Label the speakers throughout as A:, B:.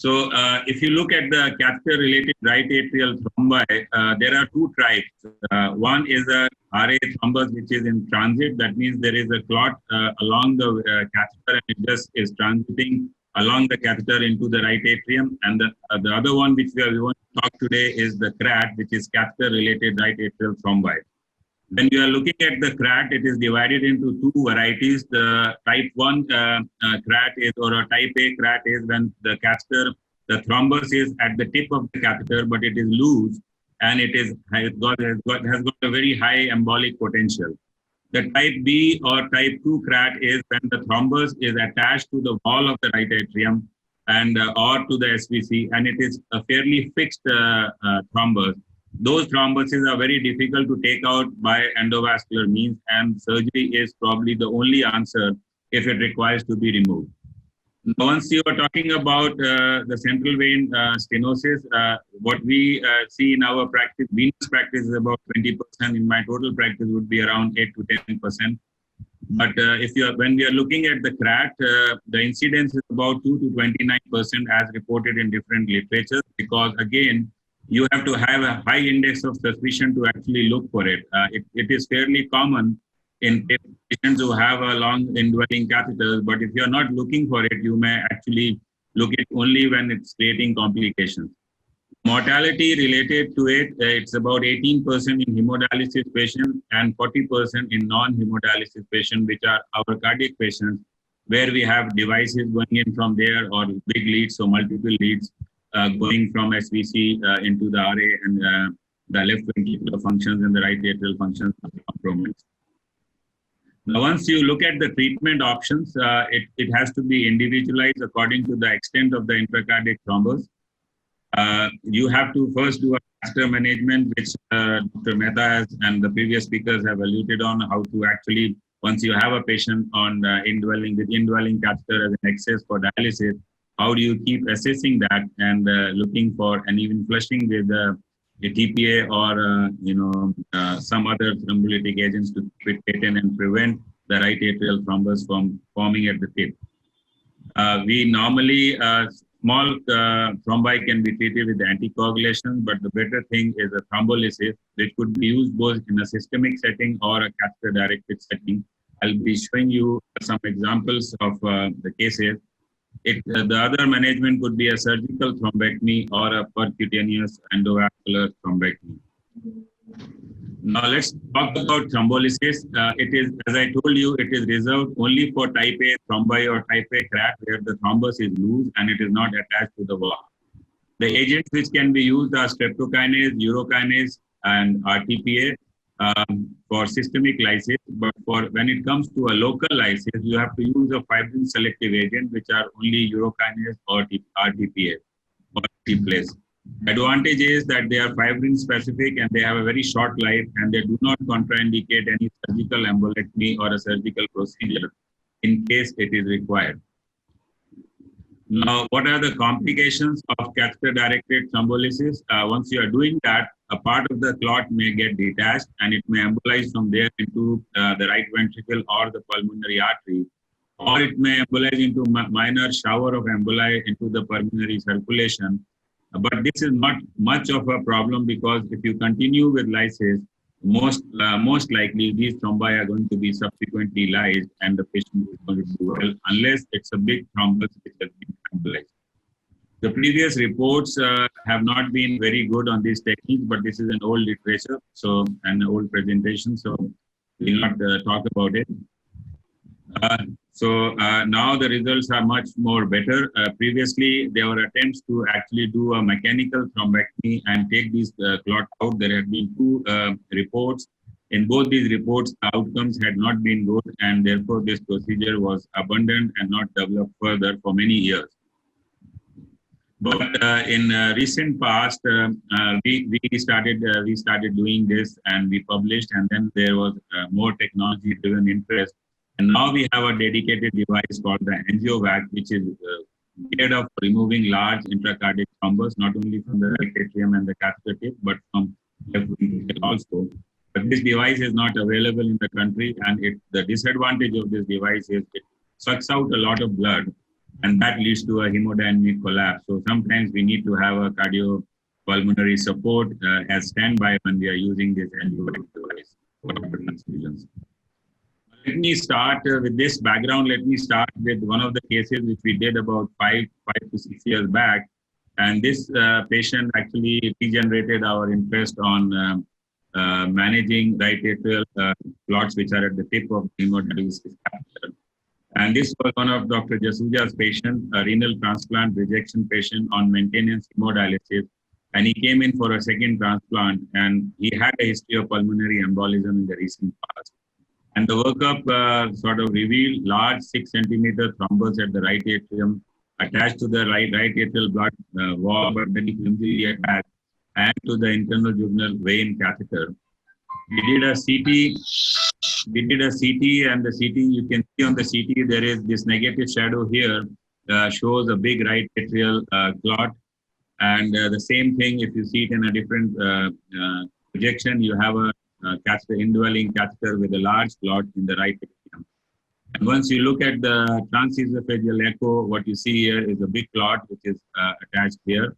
A: So if you look at the catheter-related right atrial thrombi, there are two types. One is a RA thrombus, which is in transit. That means there is a clot along the catheter, and it just is transiting along the catheter into the right atrium. And the other one, which we want to talk today, is the CRAT, which is catheter-related right atrial thrombi. When you are looking at the CRAT, it is divided into two varieties. The type 1 CRAT is, or a type A CRAT is when the catheter, the thrombus is at the tip of the catheter, but it is loose and has got a very high embolic potential. The type B or type 2 CRAT is when the thrombus is attached to the wall of the right atrium and or to the SVC, and it is a fairly fixed thrombus. Those thrombuses are very difficult to take out by endovascular means, and surgery is probably the only answer if it requires to be removed. Now, once you are talking about the central vein stenosis, what we see in our practice, venous practice is about 20%. In my total practice would be around 8 to 10%. But when we are looking at the CRAT, the incidence is about 2 to 29% as reported in different literature, because again, you have to have a high index of suspicion to actually look for it. It is fairly common in patients who have a long indwelling catheters, but if you're not looking for it, you may actually look at only when it's creating complications. Mortality related to it, it's about 18% in hemodialysis patients and 40% in non-hemodialysis patients, which are our cardiac patients, where we have devices going in from there, or big leads, so multiple leads going from SVC into the RA, and the left ventricular functions and the right atrial functions are compromised. Now, once you look at the treatment options, it has to be individualized according to the extent of the intracardiac thrombus. You have to first do a catheter management, which Dr. Mehta and the previous speakers have alluded on, how to actually, once you have a patient on indwelling catheter as an access for dialysis, how do you keep assessing that and looking for, and even flushing with a TPA or some other thrombolytic agents to patent and prevent the right atrial thrombus from forming at the tip. We normally small thrombi can be treated with anticoagulation, but the better thing is a thrombolysis, which could be used both in a systemic setting or a catheter-directed setting. I'll be showing you some examples of the cases. The other management could be a surgical thrombectomy or a percutaneous endovascular thrombectomy. Now let's talk about thrombolysis. It is, as I told you, it is reserved only for type A thrombi or type A CRAT, where the thrombus is loose and it is not attached to the wall. The agents which can be used are streptokinase, urokinase, and RTPA for systemic lysis. But for when it comes to a local lysis, you have to use a fibrin selective agent, which are only urokinase or RTPA or T-place. Advantage is that they are fibrin specific and they have a very short life, and they do not contraindicate any surgical embolectomy or a surgical procedure in case it is required. Now, what are the complications of catheter-directed thrombolysis? Once you are doing that, a part of the clot may get detached and it may embolize from there into the right ventricle or the pulmonary artery, or it may embolize into minor shower of emboli into the pulmonary circulation. But this is not much of a problem, because if you continue with lysis, most likely these thrombi are going to be subsequently lysed and the patient is going to do well, unless it's a big thrombus which has been embolized. The previous reports have not been very good on these techniques, but this is an old literature, so an old presentation, so we'll not talk about it. Now the results are much more better. Previously, there were attempts to actually do a mechanical thrombectomy and take these clot out. There have been two reports. In both these reports, the outcomes had not been good, and therefore this procedure was abandoned and not developed further for many years. But in recent past, we started doing this, and we published, and then there was more technology-driven interest. And now we have a dedicated device called the AngioVac, which is geared up for removing large intracardiac thrombus, not only from the right atrium and the catheter tip, but from left ventricle also. But this device is not available in the country, and the disadvantage of this device is it sucks out a lot of blood. and that leads to a hemodynamic collapse. So sometimes we need to have a cardiopulmonary support as standby when we are using this LVOT device for transfusions. Let me start with this background. Let me start with one of the cases which we did about five to 6 years back. And this patient actually regenerated our interest on managing right atrial clots, which are at the tip of the hemodialysis catheter. And this was one of Dr. Jasuja's patient, a renal transplant rejection patient on maintenance hemodialysis. And he came in for a second transplant, and he had a history of pulmonary embolism in the recent past. And the workup sort of revealed large 6-centimeter thrombus at the right atrium attached to the right atrial blood wall, but very flimsily attached, and to the internal jugular vein catheter. We did a CT. And the CT, you can see on the CT, there is this negative shadow here, shows a big right atrial clot. And the same thing, if you see it in a different projection, you have a catheter, indwelling catheter with a large clot in the right atrium. And once you look at the transesophageal echo, what you see here is a big clot which is attached here.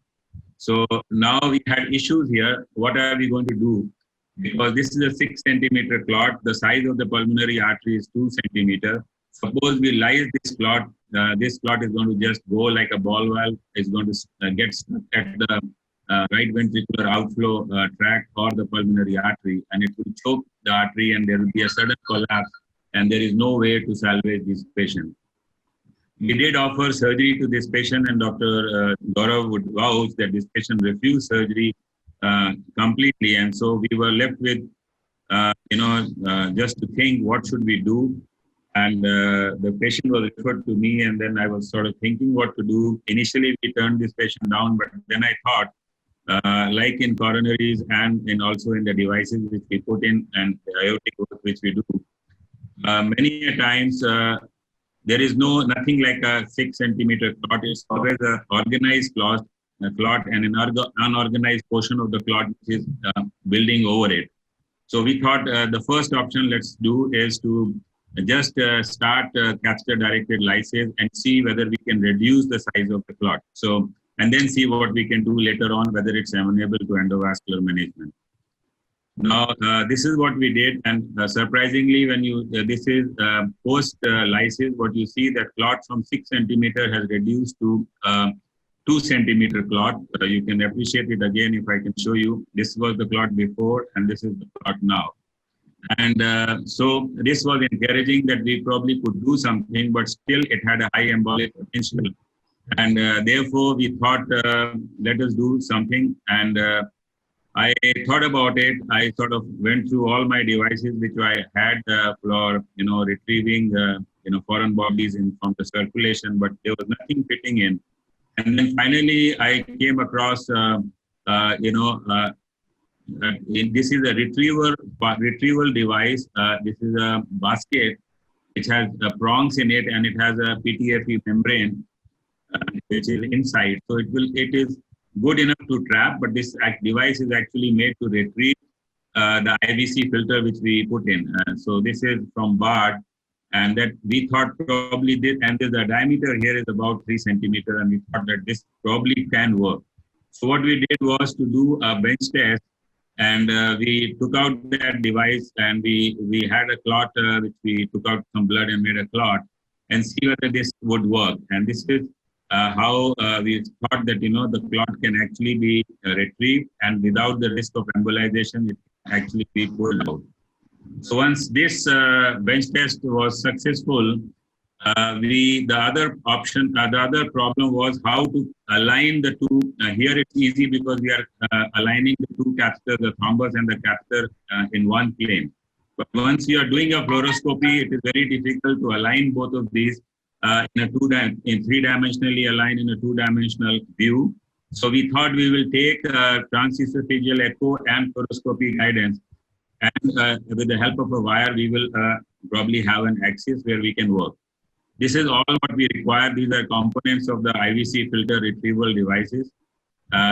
A: So now we had issues here. What are we going to do? Because this is a 6-centimeter clot, the size of the pulmonary artery is 2 centimeters. Suppose we lyse this clot is going to just go like a ball valve. It's going to get stuck at the right ventricular outflow tract or the pulmonary artery, and it will choke the artery, and there will be a sudden collapse, and there is no way to salvage this patient. We did offer surgery to this patient, and Dr. Gaurav would vouch that this patient refused surgery completely, and so we were left with, just to think what should we do. And the patient was referred to me, and then I was sort of thinking what to do. Initially, we turned this patient down, but then I thought, like in coronaries and also in the devices which we put in and the aortic work which we do, many a times there is nothing like a 6-centimeter clot. It's always an organized clot and an unorganized portion of the clot which is building over it. So we thought the first option let's do is to just start catheter-directed lysis and see whether we can reduce the size of the clot. So, and then see what we can do later on, whether it's amenable to endovascular management. Now, this is what we did, and surprisingly, when you this is post lysis, what you see that clot from 6 centimeter has reduced to 2 centimeter clot. You can appreciate it again if I can show you. This was the clot before, and this is the clot now. And so this was encouraging that we probably could do something, but still it had a high embolic potential. And therefore, we thought, let us do something. And I thought about it. I sort of went through all my devices which I had for retrieving foreign bodies from the circulation, but there was nothing fitting in. And then finally, I came across this is a retrieval device. This is a basket which has prongs in it, and it has a PTFE membrane which is inside. So it is good enough to trap, but this device is actually made to retrieve the IVC filter which we put in. So this is from Bard, and that we thought probably this, and the diameter here is about 3 centimeter, and we thought that this probably can work. So what we did was to do a bench test, and we took out that device, and we had a clot which we took out some blood and made a clot, and see whether this would work. And this is how we thought that the clot can actually be retrieved, and without the risk of embolization, it can actually be pulled out. So once this bench test was successful, the other problem was how to align the two. Here it's easy because we are aligning the two catheters, the thrombus and the catheter, in one plane. But once you are doing a fluoroscopy, it is very difficult to align both of these in three-dimensionally aligned in a two-dimensional view. So we thought we will take transesophageal echo and fluoroscopy guidance, and with the help of a wire, we will probably have an axis where we can work. This is all what we require. These are components of the IVC filter retrieval devices.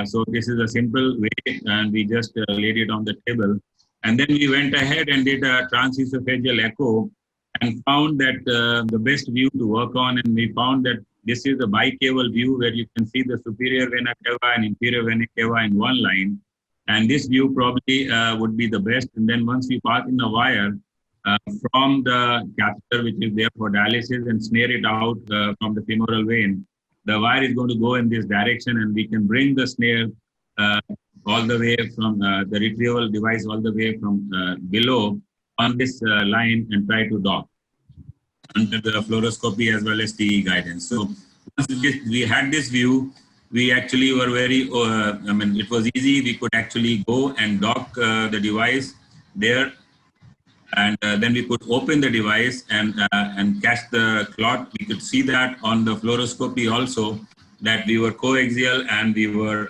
A: So this is a simple way, and we just laid it on the table. And then we went ahead and did a transesophageal echo and found that the best view to work on, and we found that this is a bicaval view where you can see the superior vena cava and inferior vena cava in one line. And this view probably would be the best. And then once we pass in a wire from the catheter, which is there for dialysis, and snare it out from the femoral vein, the wire is going to go in this direction, and we can bring the snare all the way from the retrieval device all the way from below on this line and try to dock under the fluoroscopy as well as TE guidance. So once we had this view, we actually were very, it was easy. We could actually go and dock the device there, and then we could open the device and catch the clot. We could see that on the fluoroscopy also, that we were coaxial, and we were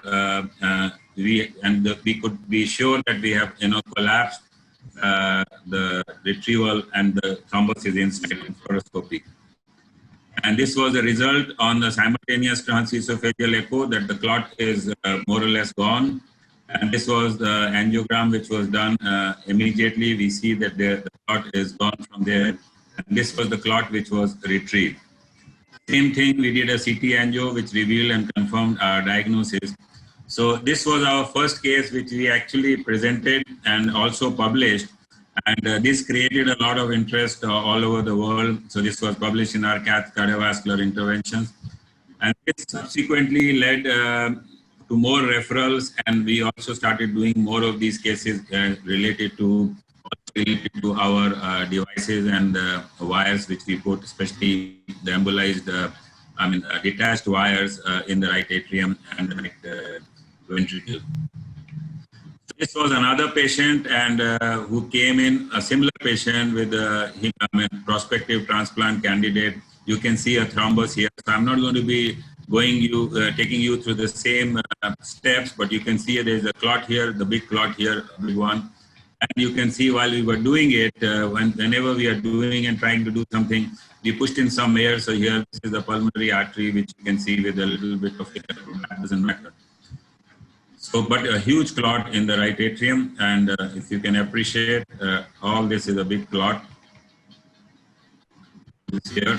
A: we could be sure that we have collapsed the retrieval and the thrombus is inside the fluoroscopy. And this was a result on the simultaneous transesophageal echo that the clot is more or less gone. And this was the angiogram which was done immediately. We see that the clot is gone from there. And this was the clot which was retrieved. Same thing, we did a CT angio which revealed and confirmed our diagnosis. So this was our first case which we actually presented and also published. And this created a lot of interest all over the world. So this was published in our cardiovascular interventions. And this subsequently led to more referrals, and we also started doing more of these cases related to our devices and wires which we put, especially the embolized, detached wires in the right atrium and the right ventricle. This was another patient and who came in, a similar patient with a prospective transplant candidate. You can see a thrombus here. So I'm not going to be taking you through the same steps, but you can see there's a clot here, the big clot here, a big one. And you can see while we were doing it, whenever we are doing and trying to do something, we pushed in some air. So here, this is the pulmonary artery, which you can see with a little bit of air. That doesn't matter. So, but a huge clot in the right atrium, and if you can appreciate, all this is a big clot. This here.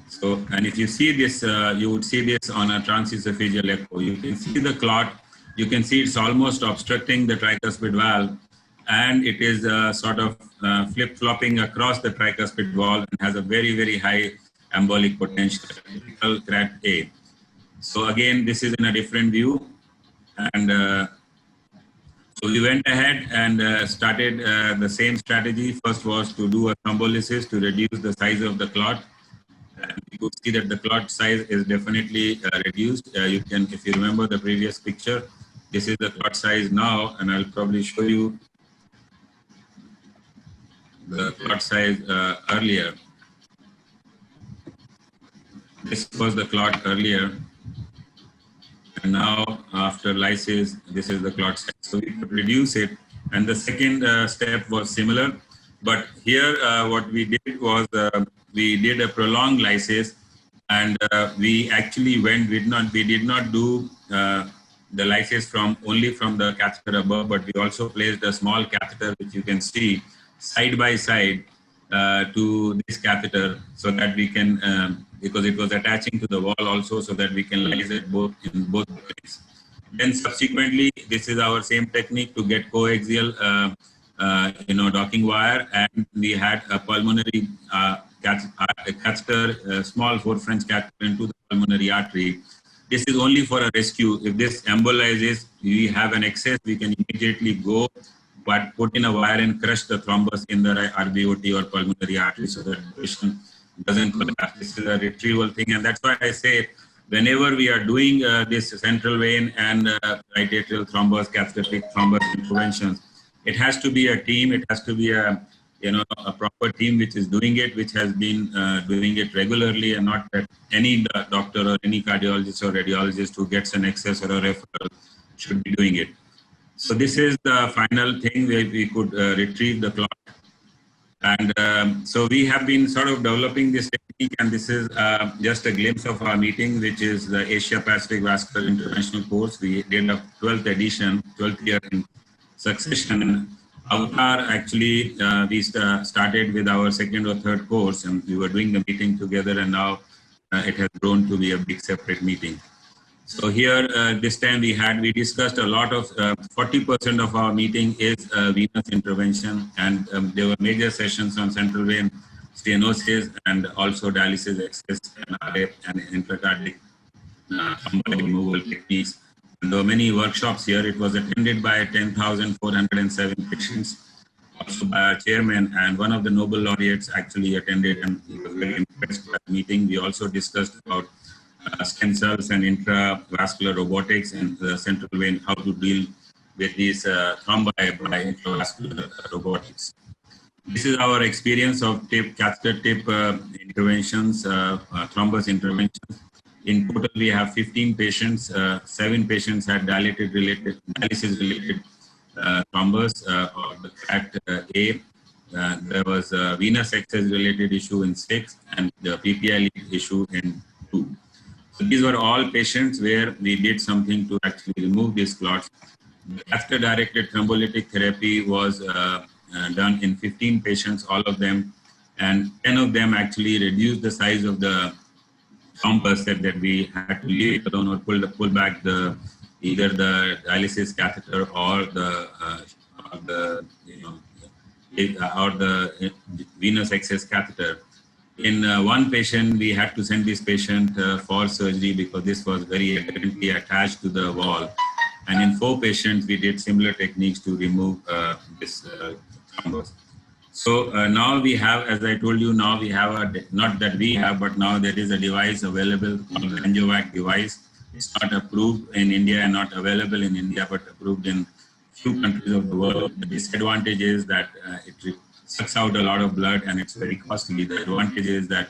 A: So, and if you see this, you would see this on a transesophageal echo. You can see the clot. You can see it's almost obstructing the tricuspid valve, and it is sort of flip-flopping across the tricuspid valve and has a very, very high embolic potential, CRAT A. So again, this is in a different view. And so we went ahead and started the same strategy. First was to do a thrombolysis to reduce the size of the clot. And you could see that the clot size is definitely reduced. You can, if you remember the previous picture, this is the clot size now, and I'll probably show you the clot size earlier. This was the clot earlier. And now, after lysis, this is the clot size. So we could reduce it. And the second step was similar. But here, what we did was we did a prolonged lysis, and we actually we did not do the lysis only from the catheter above, but we also placed a small catheter, which you can see side by side to this catheter, so that we can, because it was attaching to the wall also, so that we can lyse it in both ways. Then subsequently, this is our same technique to get coaxial, docking wire, and we had a pulmonary catheter, a small 4 French catheter into the pulmonary artery. This is only for a rescue. If this embolizes, we have an excess, we can immediately go, but put in a wire and crush the thrombus in the RBOT or pulmonary artery, so that the patient doesn't collapse. This is a retrieval thing, and that's why I say whenever we are doing this central vein and right atrial thrombus, catheteristic thrombus interventions, it has to be a team. It has to be a proper team which is doing it, which has been doing it regularly, and not that any doctor or any cardiologist or radiologist who gets an access or a referral should be doing it. So this is the final thing where we could retrieve the clot. And so we have been sort of developing this technique, and this is just a glimpse of our meeting, which is the Asia Pacific Vascular Interventional course. We did a 12th edition, 12th year in succession. Avatar, actually, we started with our second or third course, and we were doing the meeting together, and now it has grown to be a big separate meeting. So here, this time we discussed a lot of, 40% of our meeting is venous intervention, and there were major sessions on central vein stenosis and also dialysis access and RF and intracardiac removal techniques. And there were many workshops here. It was attended by 10,407 patients, also by our chairman, and one of the Nobel laureates actually attended, and he was very impressed by the meeting. We also discussed about stem cells and intravascular robotics and the central vein, how to deal with these thrombi by intravascular robotics. This is our experience of catheter tip interventions, thrombus interventions. In total, we have 15 patients. 7 patients had dialysis-related thrombus or the CAT A. There was a venous access-related issue in 6 and the PPI issue in 2. So these were all patients where we did something to actually remove these clots. The catheter-directed thrombolytic therapy was done in 15 patients, all of them, and 10 of them actually reduced the size of the thrombus that we had to leave alone or pull back either the dialysis catheter or the venous access catheter. In one patient, we had to send this patient for surgery because this was very adherently attached to the wall. And in 4 patients, we did similar techniques to remove this thrombus. So now we have, as I told you, now we have not that we have, but now there is a device available called the AngioVac device. It's not approved in India and not available in India, but approved in few countries of the world. The disadvantage is that it sucks out a lot of blood and it's very costly. The advantage is that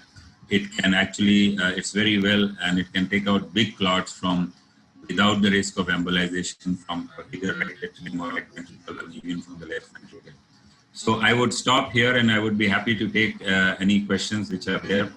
A: it can actually, it's very well, and it can take out big clots from without the risk of embolization from either right atrium or right ventricle or even from the left ventricle. So I would stop here and I would be happy to take any questions which are there.